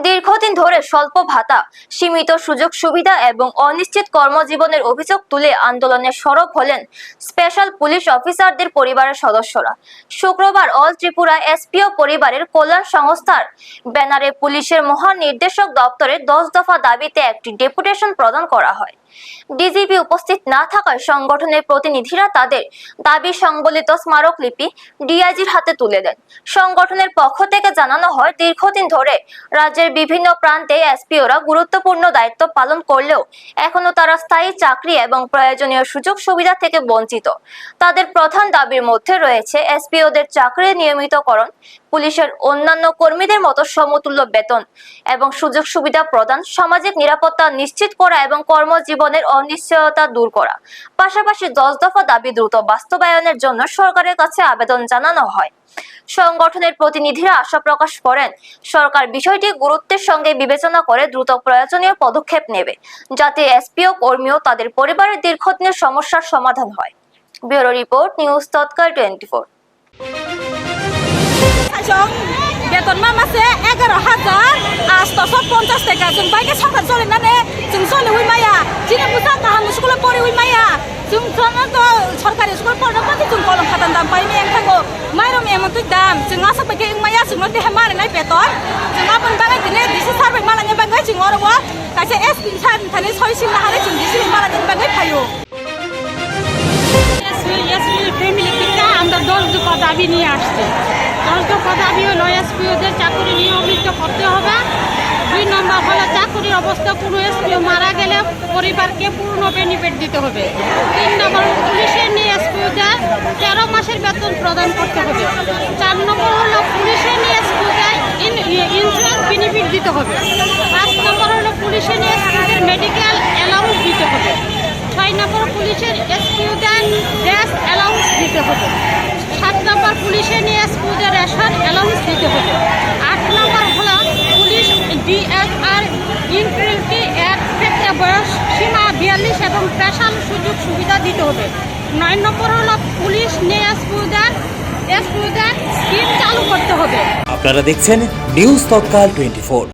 দীর্ঘদিন ধরে স্বল্প ভাতা, সীমিত সুযোগ সুবিধা এবং অনিশ্চিত কর্মজীবনের অভিযোগ তুলে আন্দোলনে সরব হলেন স্পেশাল পুলিশ অফিসারদের পরিবারের সদস্যরা। শুক্রবার অল ত্রিপুরা এসপিও পরিবারের কল্যাণ সংস্থার ব্যানারে পুলিশের মহানির্দেশক দপ্তরে 10 দফা দাবিতে একটি ডেপুটেশন প্রদান করা হয়। ডিজিপি উপস্থিত না থাকায় সংগঠনের প্রতিনিধিরা তাদের দাবি সংবলিত স্মারকলিপি ডিআইজির হাতে তুলে দেন। সংগঠনের পক্ষ থেকে জানানো হয়, দীর্ঘদিন ধরে রাজ্যের বিভিন্ন প্রান্তে এসপিওরা গুরুত্বপূর্ণ দায়িত্ব পালন করলেও এখনো তারা স্থায়ী চাকরি এবং প্রয়োজনীয় সুযোগ সুবিধা থেকে বঞ্চিত। তাদের প্রধান দাবির মধ্যে রয়েছে এসপিওদের চাকরির নিয়মিতকরণ, পুলিশের অন্যান্য কর্মীদের মতো সমতুল্য বেতন এবং সুযোগ সুবিধা প্রদান, সামাজিক নিরাপত্তা নিশ্চিত করা এবং কর্মজীবনের অনিশ্চয়তা দূর করা। পাশাপাশি 10 দফা দাবি দ্রুত বাস্তবায়নের জন্য সরকারের কাছে আবেদন জানানো হয়। সংগঠনের প্রতিনিধিরা আশা প্রকাশ করেন, সরকার বিষয়টি গুরুত্বের সঙ্গে বিবেচনা করে দ্রুত প্রয়োজনীয় পদক্ষেপ নেবে, যাতে এসপিও কর্মী ও তাদের পরিবারের দীর্ঘদিনের সমস্যার সমাধান হয়। ব্যুরো রিপোর্ট, নিউজ তৎকাল 24। বেতন মাসে 11,850 টাকা जों বাইকে সংসার চলেনানে जों চলে উই মায়া জিনে বুঝা কাহাম স্কুলে পড়ে উই মায়া जों তো সরকারি স্কুল পড়ে পাতি जों কলম খাতান দাম পাইনি এখাগো মাইরম এমন তুই দাম जों আসা পাকে মায়া जों নতে হেমারে নাই বেতন जों আপন বাগাই দিনে দিছি সারবে মালানি বাগাই जों অরবো কাছে এসপি সান থানে 6 সিল হারে जों দিছি মালানি বাগাই ফাইও এসপি ফ্যামিলি থেকে আমরা 10 দফা দাবি নিয়ে আসছে। 10 দফা দাবি হলো এসপিওদের চাকরি নিয়মিত করতে হবে। 2 নম্বর হলো চাকরির অবস্থা কোনো এসপিও মারা গেলে পরিবারকে পূর্ণ বেনিফিট দিতে হবে। 3 নম্বর পুলিশের নিয়ে এসপিওদের 13 মাসের বেতন প্রদান করতে হবে। 4 নম্বর হলো পুলিশের নিয়ে এসপিওদের ইন্স্যুরেন্স বেনিফিট দিতে হবে। 5 নম্বর হলো পুলিশের নিয়ে এসপিওদের মেডিকেল অ্যালাউন্স দিতে হবে। 6 নম্বর পুলিশের এসপিওদের ড্রেস অ্যালাউন্স দিতে হবে। 7 নম্বর পুলিশের নিয়ে এসপিওদের রেশন অ্যালাউন্স দিতে হবে। 8 নম্বর হলো পুলিশ ডিএসআর ইনক্রিমিটি এর ক্ষেত্রে বয়স সীমা 42 এবং স্পেশাল সুযোগ সুবিধা দিতে হবে। 9 নম্বর হলো পুলিশ নিয়ে এসপিওদের স্কিম চালু করতে হবে। আপনারা দেখছেন নিউজ তৎকাল 24।